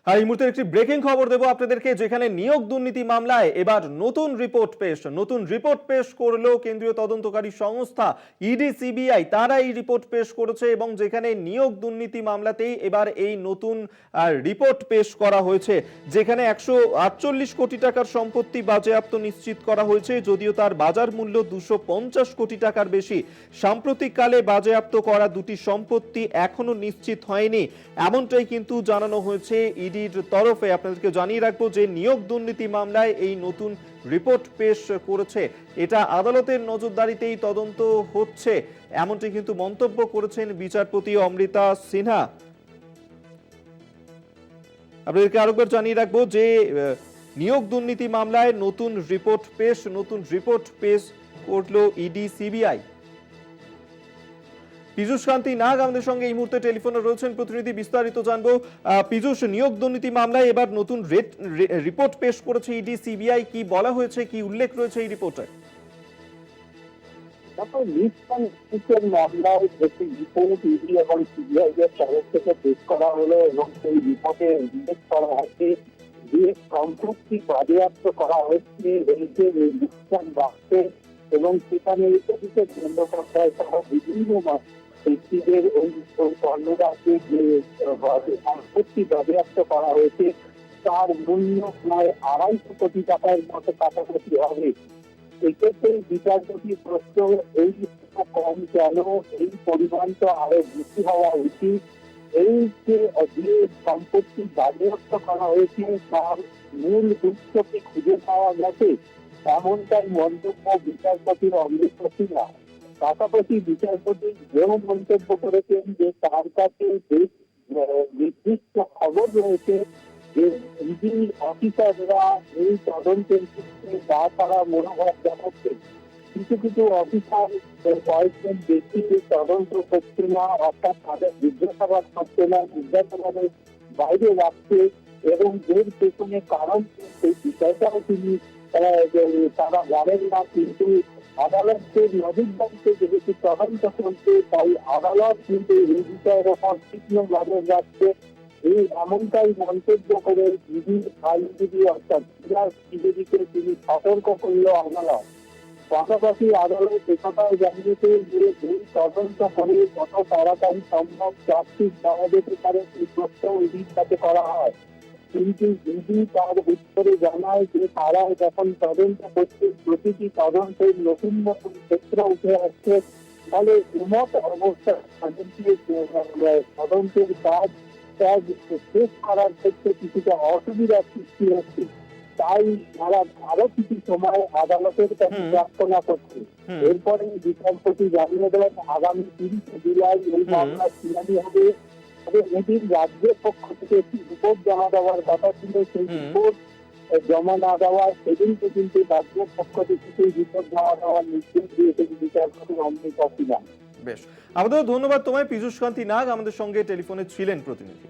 আর এই মুহূর্তে একটি ব্রেকিং খবর দেবো আপনাদেরকে, যেখানে নিয়োগ দুর্নীতি মামলায় এবার নতুন রিপোর্ট পেশ করলো কেন্দ্রীয় তদন্তকারী সংস্থা ইডি সিবিআই। তারা এই রিপোর্ট পেশ করেছে এবং যেখানে নিয়োগ দুর্নীতি মামলাতেই এবার এই নতুন রিপোর্ট পেশ করা হয়েছে, যেখানে 148 কোটি টাকার সম্পত্তি বাজেয়াপ্ত নিশ্চিত করা হয়েছে, যদিও তার বাজার মূল্য 250 কোটি টাকার বেশি। সাম্প্রতিককালে বাজেয়াপ্ত করা দুটি সম্পত্তি এখনো নিশ্চিত হয়নি, এমনটাই কিন্তু জানানো হয়েছে ইডির তরফে। আপনাদেরকে জানিয়ে রাখবো যে নিয়োগ দুর্নীতি মামলায় এই নতুন রিপোর্ট পেশ করেছে, এটা আদালতের নজরদারিতেই তদন্ত হচ্ছে, এমনটি কিন্তু মন্তব্য করেছেন বিচারপতি অমৃতা সিনহা। আপনাদেরকে আরেকবার জানিয়ে রাখবো যে নিয়োগ দুর্নীতি মামলায় নতুন রিপোর্ট পেশ করলো ইডি সিবিআই। পীযূষ কান্তি নাগ আমাদের সঙ্গে এই মুহূর্তে টেলিফোনে রয়েছেন প্রতিনিধি, বিস্তারিত জানবো। পীযূষ, নিয়োগ দুর্নীতি মামলায় এবার নতুন রিপোর্ট পেশ করেছে ইডি সিবিআই, কি বলা হয়েছে, কি উল্লেখ রয়েছে এই রিপোর্টে? মামলায় একটি রিপোর্ট ইডি এবং সিবিআই এর তরফ থেকে পেশ করা হলো এবং সেই রিপোর্টে উল্লেখ করা হয়েছে যে সম্পত্তি বাজেয়াপ্ত করা হচ্ছে বাড়ছে এবং সেখানে অফিসের কর্মকর্তায় সহ বিভিন্ন ব্যক্তিদের ওই কর্মরাজ্যে যে সম্পত্তি বাজেয়াপ্ত করা হয়েছে তার মূল্য প্রায় 250 কোটি টাকার মতো কাছাকাছি হবে। এক্ষেত্রে বিচারপতি প্রশ্ন, এই কম কেন, এই পরিমাণ তো আরো বেশি হওয়া উচিত। এই যে সম্পত্তি বাজেয়াপ্ত করা হয়েছে তার মূল উৎসকে খুঁজে পাওয়া গেছে, এমনটাই মন্তব্য বিচারপতির অমৃতা সিনহা। পাশাপাশি বিচারপতি এও মন্তব্য করেছেন যে তার কাছে বেশ নির্দিষ্ট খবর রয়েছে যে ইডি অফিসাররা এই তদন্তের ক্ষেত্রে যা তারা মনোভাব দেখাচ্ছে, কিছু কিছু অফিসার কয়েকজন ব্যক্তি তদন্ত করছে না, অর্থাৎ তাদের জিজ্ঞাসাবাদ করছে না, জিজ্ঞাসাবাদের বাইরে রাখছে এবং এর পেছনে কারণ সেই বিষয়টাও তিনি তারা জানেন না। কিন্তু আদালতের নজরদারিতে যেহেতু তদন্ত চলছে, তাই আদালত কিন্তু এই বিষয়ের ওপর তীক্ষ্ণ নজর রাখছে, এই এমনটাই মন্তব্য করে ইডির আইনজীবী অর্থাৎ বিজেপিকে তিনি সতর্ক করল আদালত। পাশাপাশি আদালত একথাও জানিয়েছে যে এই তদন্ত করে কত তাড়াতাড়ি সম্ভব চার্জশিট দেওয়া যেতে পারে সেই প্রশ্ন ইডির সাথে করা হয়। কিন্তু ইডি তার উত্তরে জানায় যে তারা যখন তদন্ত করছে প্রতিটি তদন্তের নতুন নতুন ক্ষেত্র উঠে আসছে, ফলে উন্নত অবস্থায় তদন্তের কাজ শেষ করার ক্ষেত্রে কিছুটা অসুবিধার সৃষ্টি হচ্ছে, তাই তারা আরো কিছু সময় আদালতের কাছে প্রার্থনা করছে। এরপরে বিচারপতি জানিয়ে দেন আগামী 30 জুলাই এই মামলার শুনানি হবে। তবে এদিন রাজ্যের পক্ষ থেকে একটি রিপোর্ট জমা দেওয়ার কথা ছিল, সেই রিপোর্ট জমা না দেওয়ার সেদিনকে কিন্তু রাজ্যের পক্ষ থেকে সেই রিপোর্ট জমা দেওয়ার নির্দেশ দিয়েছেন বিচারপতি অমৃতা সিনহা। বেশ, আমাদের ধন্যবাদ তোমায়। পীযূষ কান্তি নাগ আমাদের সঙ্গে টেলিফোনে ছিলেন প্রতিনিধি।